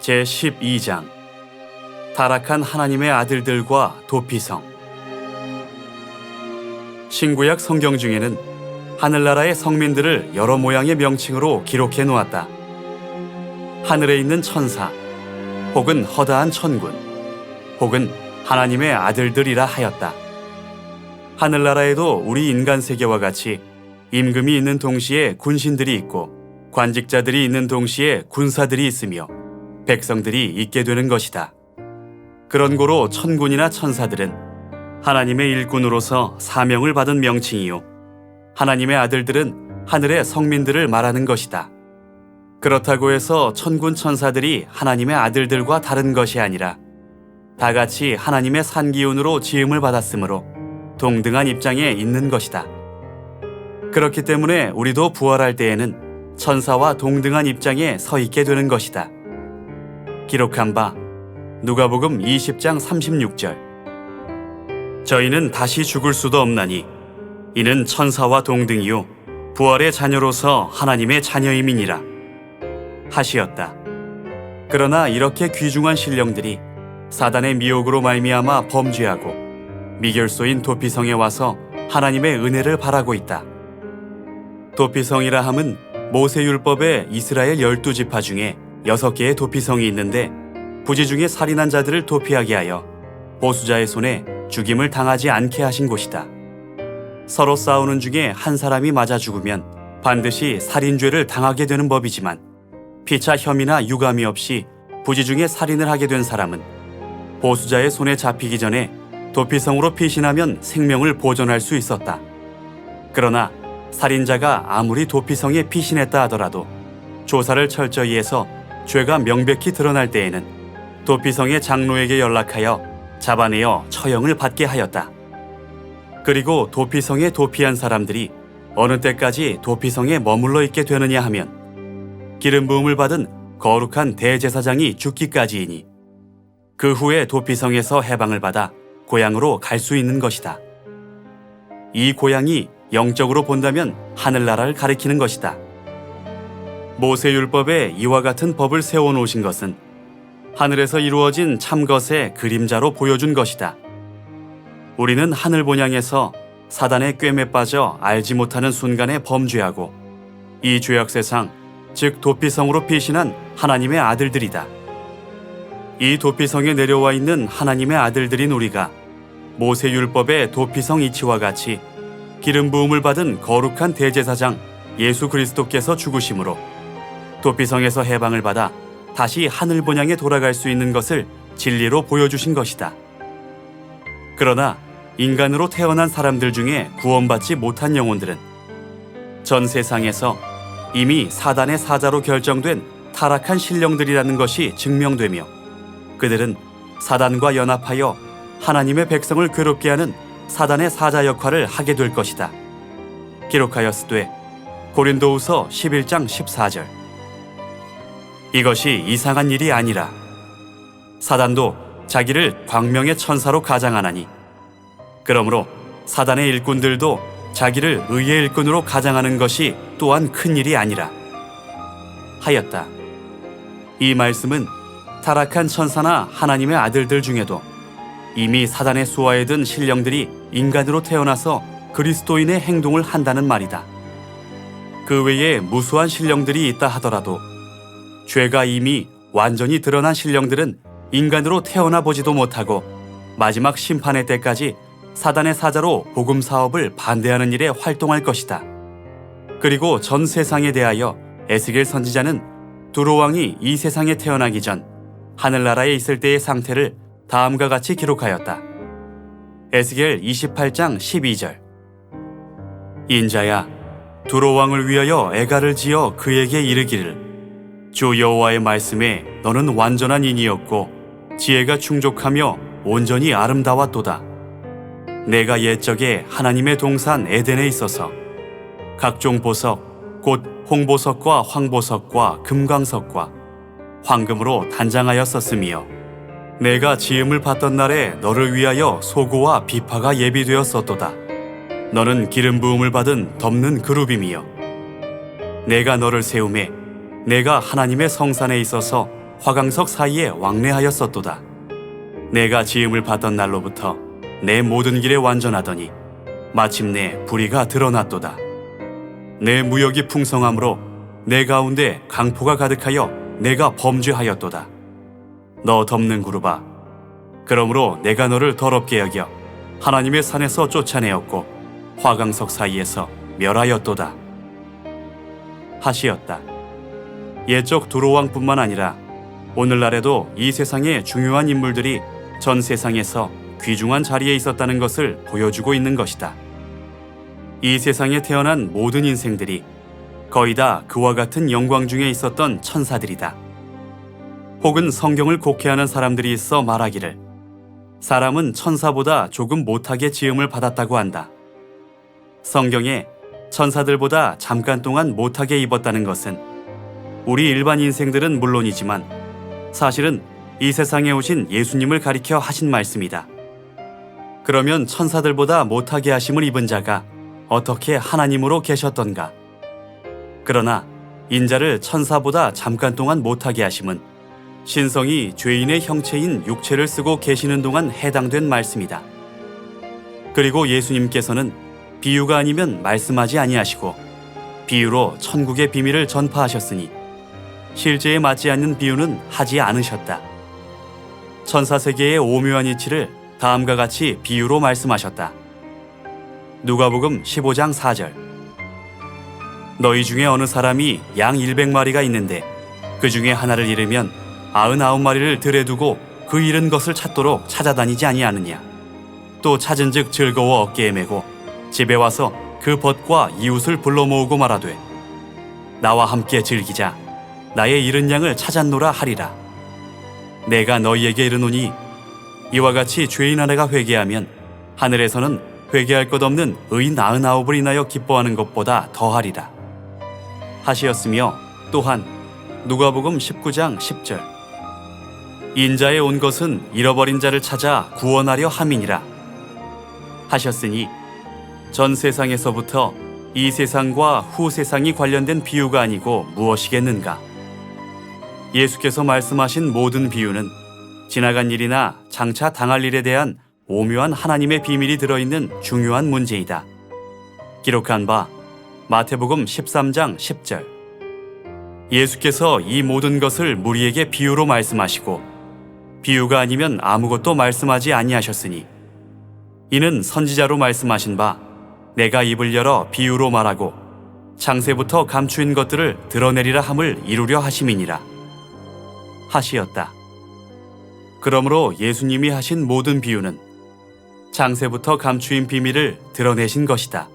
제12장 타락한 하나님의 아들들과 도피성. 신구약 성경 중에는 하늘나라의 성민들을 여러 모양의 명칭으로 기록해 놓았다. 하늘에 있는 천사, 혹은 허다한 천군, 혹은 하나님의 아들들이라 하였다. 하늘나라에도 우리 인간 세계와 같이 임금이 있는 동시에 군신들이 있고 관직자들이 있는 동시에 군사들이 있으며 백성들이 있게 되는 것이다. 그런 고로 천군이나 천사들은 하나님의 일꾼으로서 사명을 받은 명칭이요, 하나님의 아들들은 하늘의 성민들을 말하는 것이다. 그렇다고 해서 천군 천사들이 하나님의 아들들과 다른 것이 아니라 다 같이 하나님의 산기운으로 지음을 받았으므로 동등한 입장에 있는 것이다. 그렇기 때문에 우리도 부활할 때에는 천사와 동등한 입장에 서 있게 되는 것이다. 기록한 바 누가복음 20장 36절. 저희는 다시 죽을 수도 없나니 이는 천사와 동등이요 부활의 자녀로서 하나님의 자녀임이니라 하시었다. 그러나 이렇게 귀중한 신령들이 사단의 미혹으로 말미암아 범죄하고 미결소인 도피성에 와서 하나님의 은혜를 바라고 있다. 도피성이라 함은 모세율법의 이스라엘 12지파 중에 6개의 도피성이 있는데 부지 중에 살인한 자들을 도피하게 하여 보수자의 손에 죽임을 당하지 않게 하신 곳이다. 서로 싸우는 중에 한 사람이 맞아 죽으면 반드시 살인죄를 당하게 되는 법이지만 피차 혐의나 유감이 없이 부지 중에 살인을 하게 된 사람은 보수자의 손에 잡히기 전에 도피성으로 피신하면 생명을 보존할 수 있었다. 그러나 살인자가 아무리 도피성에 피신했다 하더라도 조사를 철저히 해서 죄가 명백히 드러날 때에는 도피성의 장로에게 연락하여 잡아내어 처형을 받게 하였다. 그리고 도피성에 도피한 사람들이 어느 때까지 도피성에 머물러 있게 되느냐 하면 기름 부음을 받은 거룩한 대제사장이 죽기까지이니 그 후에 도피성에서 해방을 받아 고향으로 갈 수 있는 것이다. 이 고향이 영적으로 본다면 하늘나라를 가리키는 것이다. 모세율법에 이와 같은 법을 세워놓으신 것은 하늘에서 이루어진 참것의 그림자로 보여준 것이다. 우리는 하늘 본향에서 사단의 꿰매 빠져 알지 못하는 순간에 범죄하고 이 죄악 세상, 즉 도피성으로 피신한 하나님의 아들들이다. 이 도피성에 내려와 있는 하나님의 아들들인 우리가 모세율법의 도피성 이치와 같이 기름 부음을 받은 거룩한 대제사장 예수 그리스도께서 죽으심으로 도피성에서 해방을 받아 다시 하늘 본향에 돌아갈 수 있는 것을 진리로 보여주신 것이다. 그러나 인간으로 태어난 사람들 중에 구원받지 못한 영혼들은 전 세상에서 이미 사단의 사자로 결정된 타락한 신령들이라는 것이 증명되며 그들은 사단과 연합하여 하나님의 백성을 괴롭게 하는 사단의 사자 역할을 하게 될 것이다. 기록하였으되 고린도후서 11장 14절. 이것이 이상한 일이 아니라 사단도 자기를 광명의 천사로 가장하나니 그러므로 사단의 일꾼들도 자기를 의의 일꾼으로 가장하는 것이 또한 큰 일이 아니라 하였다. 이 말씀은 타락한 천사나 하나님의 아들들 중에도 이미 사단의 수하에 든 신령들이 인간으로 태어나서 그리스도인의 행동을 한다는 말이다. 그 외에 무수한 신령들이 있다 하더라도 죄가 이미 완전히 드러난 신령들은 인간으로 태어나 보지도 못하고 마지막 심판의 때까지 사단의 사자로 복음 사업을 반대하는 일에 활동할 것이다. 그리고 전 세상에 대하여 에스겔 선지자는 두로 왕이 이 세상에 태어나기 전 하늘나라에 있을 때의 상태를 다음과 같이 기록하였다. 에스겔 28장 12절. 인자야, 두로 왕을 위하여 애가를 지어 그에게 이르기를 주 여호와의 말씀에 너는 완전한 인이었고 지혜가 충족하며 온전히 아름다웠도다. 내가 옛적에 하나님의 동산 에덴에 있어서 각종 보석 곧 홍보석과 황보석과 금광석과 황금으로 단장하였었으며 내가 지음을 받던 날에 너를 위하여 소고와 비파가 예비되었었도다. 너는 기름 부음을 받은 덮는 그룹임이여 내가 너를 세우매 내가 하나님의 성산에 있어서 화강석 사이에 왕래하였었도다. 내가 지음을 받던 날로부터 내 모든 길에 완전하더니 마침내 불의가 드러났도다. 내 무역이 풍성함으로 내 가운데 강포가 가득하여 내가 범죄하였도다. 너 덮는 구루바, 그러므로 내가 너를 더럽게 여겨 하나님의 산에서 쫓아내었고 화강석 사이에서 멸하였도다 하시었다. 옛적 두로왕뿐만 아니라 오늘날에도 이 세상의 중요한 인물들이 전 세상에서 귀중한 자리에 있었다는 것을 보여주고 있는 것이다. 이 세상에 태어난 모든 인생들이 거의 다 그와 같은 영광 중에 있었던 천사들이다. 혹은 성경을 곡해하는 사람들이 있어 말하기를 사람은 천사보다 조금 못하게 지음을 받았다고 한다. 성경에 천사들보다 잠깐 동안 못하게 입었다는 것은 우리 일반 인생들은 물론이지만 사실은 이 세상에 오신 예수님을 가리켜 하신 말씀이다. 그러면 천사들보다 못하게 하심을 입은 자가 어떻게 하나님으로 계셨던가? 그러나 인자를 천사보다 잠깐 동안 못하게 하심은 신성이 죄인의 형체인 육체를 쓰고 계시는 동안 해당된 말씀이다. 그리고 예수님께서는 비유가 아니면 말씀하지 아니하시고 비유로 천국의 비밀을 전파하셨으니 실제에 맞지 않는 비유는 하지 않으셨다. 천사 세계의 오묘한 이치를 다음과 같이 비유로 말씀하셨다. 누가복음 15장 4절. 너희 중에 어느 사람이 양 100마리가 있는데 그 중에 하나를 잃으면 99마리를 들에 두고 그 잃은 것을 찾도록 찾아다니지 아니하느냐. 또 찾은즉 즐거워 어깨에 메고 집에 와서 그 벗과 이웃을 불러 모으고 말하되 나와 함께 즐기자. 나의 잃은 양을 찾았노라 하리라. 내가 너희에게 이르노니 이와 같이 죄인 하나가 회개하면 하늘에서는 회개할 것 없는 의인 99을 인하여 기뻐하는 것보다 더하리라 하시었으며 또한 누가복음 19장 10절. 인자에 온 것은 잃어버린 자를 찾아 구원하려 함이니라 하셨으니 전 세상에서부터 이 세상과 후 세상이 관련된 비유가 아니고 무엇이겠는가? 예수께서 말씀하신 모든 비유는 지나간 일이나 장차 당할 일에 대한 오묘한 하나님의 비밀이 들어있는 중요한 문제이다. 기록한 바 마태복음 13장 10절. 예수께서 이 모든 것을 무리에게 비유로 말씀하시고 비유가 아니면 아무것도 말씀하지 아니하셨으니 이는 선지자로 말씀하신 바 내가 입을 열어 비유로 말하고 창세부터 감추인 것들을 드러내리라 함을 이루려 하심이니라 하시었다. 그러므로 예수님이 하신 모든 비유는 창세부터 감추인 비밀을 드러내신 것이다.